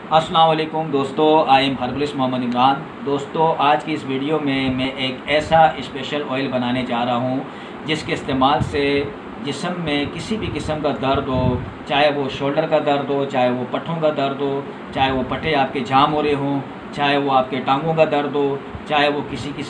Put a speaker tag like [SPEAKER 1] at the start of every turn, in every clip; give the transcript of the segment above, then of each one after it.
[SPEAKER 1] अस्सलाम वालेकुम दोस्तों, I am herbalist Mohammad Imran. दोस्तों, आज की इस वीडियो में मैं एक ऐसा स्पेशल ऑयल बनाने जा रहा हूँ जिसके इस्तेमाल से जिस्म में किसी भी किस्म का दर्द हो, चाहे वो शोल्डर का दर्द हो, चाहे वो पट्ठों का दर्द हो, चाहे वो पट्टे आपके जाम हो रहे हों, चाहे वो आपके टांगों का दर्द हो, चाहे वो किसी भी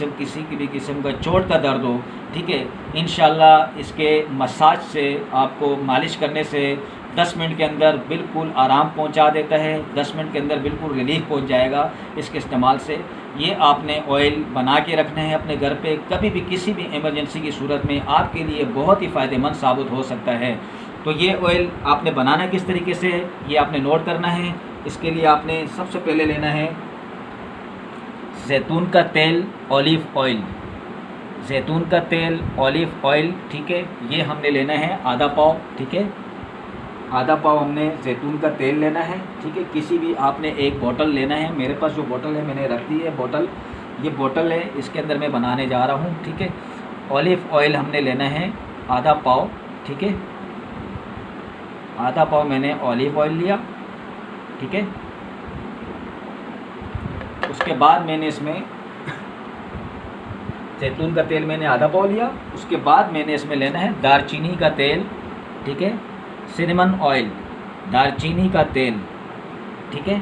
[SPEAKER 1] किस्म का चोट का दर्द हो, ठीक है, इंशाल्लाह इसके मसाज से, आपको मालिश करने से 10 मिनट के अंदर बिल्कुल आराम पहुंचा देता है। 10 मिनट के अंदर बिल्कुल रिलीफ पहुंच जाएगा इसके इस्तेमाल से। ये आपने ऑयल बना के रखना है अपने घर पे, कभी भी किसी भी इमरजेंसी की सूरत में आपके लिए बहुत ही फ़ायदेमंद साबित हो सकता है। तो ये ऑयल आपने बनाना किस तरीके से है ये आपने नोट करना है। इसके लिए आपने सबसे पहले लेना है जैतून का तेल, ऑलिव ऑयल, जैतून का तेल, ऑलिव ऑयल, ठीक है। ये हमने लेना है आधा पाव, ठीक है, आधा पाव हमने जैतून का तेल लेना है, ठीक है। किसी भी आपने एक बोतल लेना है, मेरे पास जो बोतल है मैंने रख दी है बोतल, ये बोतल है, इसके अंदर मैं बनाने जा रहा हूँ, ठीक है। ऑलिव ऑयल हमने लेना है आधा पाव, ठीक है, आधा पाव मैंने ऑलिव ऑयल लिया, ठीक है। उसके बाद मैंने इसमें जैतून का तेल मैंने आधा पाव लिया। उसके बाद मैंने इसमें लेना है दालचीनी का तेल, ठीक है, सिनेमन ऑयल, दालचीनी का तेल, ठीक है।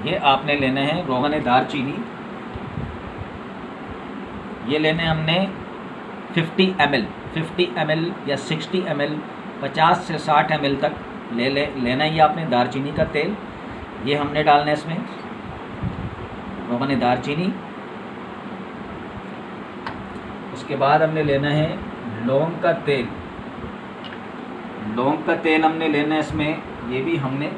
[SPEAKER 1] ये आपने लेना है रोगन दालचीनी, ये लेने हमने 50 ml या 60 ml, 50 से 60 ml तक लेना ही आपने दालचीनी का तेल। ये हमने डालना है इसमें रोगन दालचीनी। उसके बाद हमने लेना है लौंग का तेल, लौंग का तेल हमने लेना है इसमें, ये भी हमने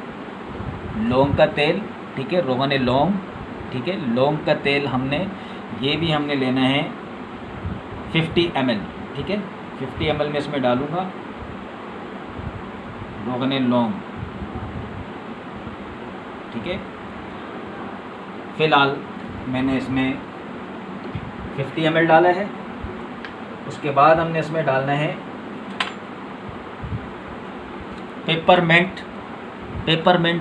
[SPEAKER 1] लौंग का तेल, ठीक है, रोगन लौंग, ठीक है, लौंग का तेल हमने, ये भी हमने लेना है 50 ml, ठीक है। 50 ml में इसमें डालूँगा रोगन लौंग, ठीक है। फ़िलहाल मैंने इसमें 50 ml डाला है। उसके बाद हमने इसमें डालना है पेपरमेंट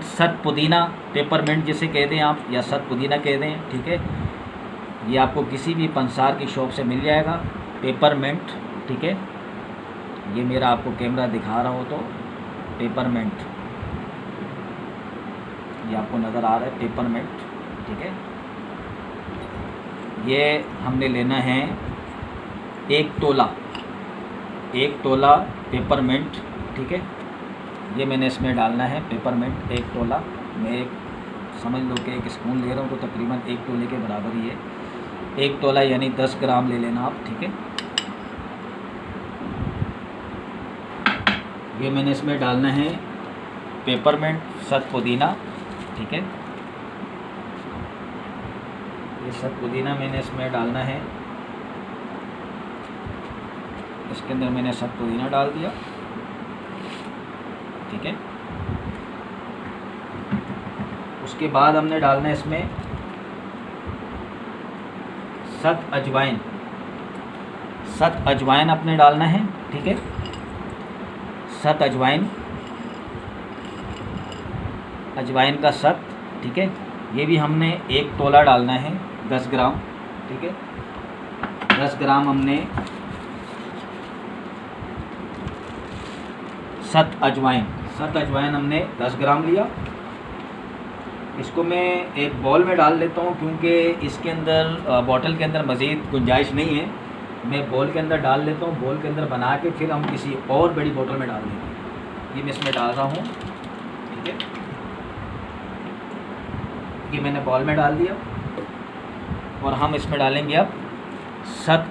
[SPEAKER 1] सत पुदीना, पेपरमेंट जिसे कह दें आप या सत पुदीना कह दें, ठीक है। ये आपको किसी भी पंसार की शॉप से मिल जाएगा पेपरमेंट, ठीक है। ये मेरा आपको कैमरा दिखा रहा हो तो पेपरमेंट, ये आपको नज़र आ रहा है पेपरमेंट, ठीक है। ये हमने लेना है 1 तोला पेपरमेंट, ठीक है। ये मैंने इसमें डालना है पेपरमेंट 1 तोला। मैं एक समझ लो कि 1 स्पून ले रहा हूँ तो तकरीबन 1 तोले के बराबर ही है। 1 तोला यानी 10 ग्राम ले लेना आप, ठीक है। ये मैंने इसमें डालना है पेपरमेंट सत पुदीना, ठीक है। ये सत पुदीना मैंने इसमें डालना है, इसके अंदर मैंने सत पुदीना डाल दिया, ठीक है। उसके बाद हमने डालना है इसमें सत अजवाइन अपने डालना है, ठीक है। सत अजवाइन का सत, ठीक है। ये भी हमने 1 तोला डालना है, 10 ग्राम, ठीक है। 10 ग्राम हमने सत अजवाइन हमने 10 ग्राम लिया। इसको मैं एक बॉल में डाल लेता हूँ क्योंकि इसके अंदर बोतल के अंदर मज़ीद गुंजाइश नहीं है। मैं बॉल के अंदर डाल लेता हूँ, बॉल के अंदर बना के फिर हम किसी और बड़ी बोतल में डाल देंगे। ये मैं इसमें डाल रहा हूँ, ठीक है। ये मैंने बॉल में डाल दिया और हम इसमें डालेंगे अब सत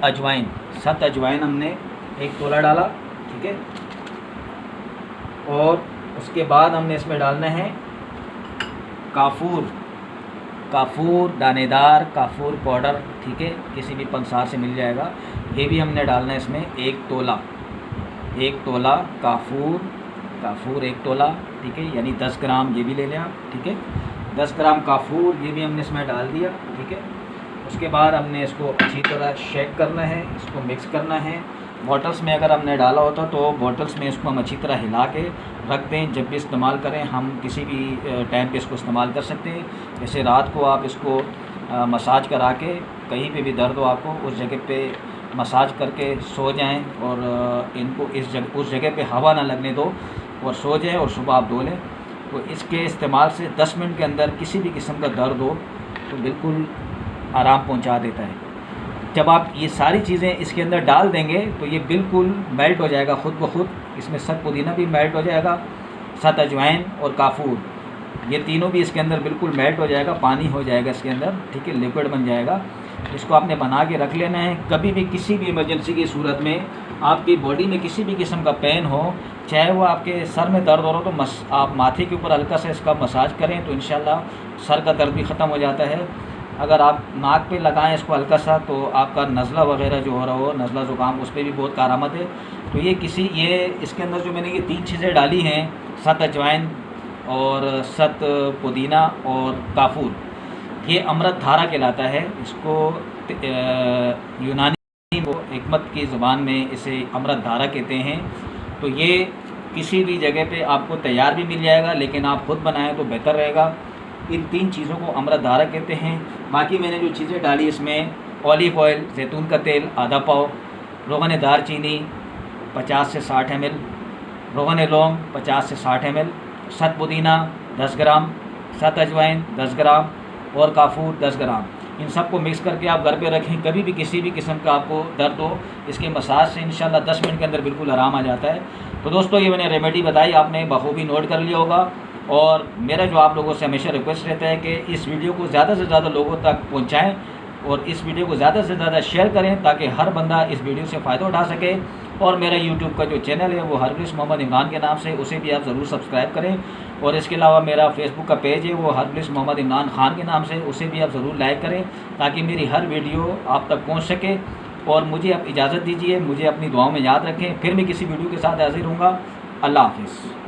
[SPEAKER 1] अजवाइन हमने 1 तोला डाला, ठीक है। और उसके बाद हमने इसमें डालना है काफूर, दानेदार काफूर पाउडर, ठीक है, किसी भी पंसार से मिल जाएगा। ये भी हमने डालना है इसमें 1 तोला काफूर 1 तोला, ठीक है, यानी 10 ग्राम ये भी ले लें आप, ठीक है। 10 ग्राम काफूर ये भी हमने इसमें डाल दिया, ठीक है। उसके बाद हमने इसको अच्छी तरह शेक करना है, इसको मिक्स करना है। बॉटल्स में अगर हमने डाला होता तो बॉटल्स में इसको हम अच्छी तरह हिला के रख दें। जब भी इस्तेमाल करें हम किसी भी टाइम पे इसको इस्तेमाल कर सकते हैं। जैसे रात को आप इसको मसाज करा के, कहीं पे भी दर्द हो आपको उस जगह पे मसाज करके सो जाएं और इनको उस जगह पे हवा ना लगने दो और सो जाएं और सुबह आप धो लें। तो इसके इस्तेमाल से 10 मिनट के अंदर किसी भी किस्म का दर्द हो तो बिल्कुल आराम पहुंचा देता है। जब आप ये सारी चीज़ें इसके अंदर डाल देंगे तो ये बिल्कुल मेल्ट हो जाएगा खुद ब खुद। इसमें सत पुदीना भी मेल्ट हो जाएगा, सत अजवाइन और काफूर, ये तीनों भी इसके अंदर बिल्कुल मेल्ट हो जाएगा, पानी हो जाएगा इसके अंदर, ठीक है, लिक्विड बन जाएगा। इसको आपने बना के रख लेना है। कभी भी किसी भी इमरजेंसी की सूरत में आपकी बॉडी में किसी भी किस्म का पेन हो, चाहे वो आपके सर में दर्द हो रहा हो, तो आप माथे के ऊपर हल्का सा इसका मसाज करें तो इंशाल्लाह सर का दर्द भी ख़त्म हो जाता है। अगर आप नाक पे लगाएं इसको हल्का सा तो आपका नज़ला वगैरह जो हो रहा हो, नज़ला ज़ुकाम, उस पर भी बहुत कारआमद है। तो ये इसके अंदर जो मैंने ये 3 चीज़ें डाली हैं, सत अजवाइन और सत पुदीना और काफूर, ये अमृत धारा कहलाता है। इसको यूनानी वो हिकमत की ज़ुबान में इसे अमृत धारा कहते हैं। तो ये किसी भी जगह पे आपको तैयार भी मिल जाएगा, लेकिन आप ख़ुद बनाएं तो बेहतर रहेगा। इन 3 चीज़ों को अमृत धारा कहते हैं। बाकी मैंने जो चीज़ें डाली इसमें ऑलिव ऑयल, जैतून का तेल आधा पाव, रोगन दारचीनी 50 से 60 ml, रोगन लौंग 50 से 60 ml, सत पुदीना 10 ग्राम, सत अजवाइन 10 ग्राम और काफूर 10 ग्राम। इन सबको मिक्स करके आप घर पे रखें। कभी भी किसी भी किस्म का आपको दर्द हो, इसके मसाज से इंशाल्लाह 10 मिनट के अंदर बिल्कुल आराम आ जाता है। तो दोस्तों ये मैंने रेमेडी बताई, आपने बखूबी नोट कर लिया होगा। और मेरा जो आप लोगों से हमेशा रिक्वेस्ट रहता है कि इस वीडियो को ज़्यादा से ज़्यादा लोगों तक पहुँचाएँ और इस वीडियो को ज़्यादा से ज़्यादा शेयर करें ताकि हर बंदा इस वीडियो से फ़ायदा उठा सके। और मेरा यूट्यूब का जो चैनल है वो हरगलिश मोहम्मद इमरान के नाम से, उसे भी आप ज़रूर सब्सक्राइब करें। और इसके अलावा मेरा फेसबुक का पेज है वो हरगलिश मोहम्मद इमरान ख़ान के नाम से, उसे भी आप ज़रूर लाइक करें ताकि मेरी हर वीडियो आप तक पहुँच सके। और मुझे अब इजाज़त दीजिए, मुझे अपनी दुआओं में याद रखें। फिर मैं किसी वीडियो के साथ हाजिर होऊंगा। अल्लाह हाफिज़।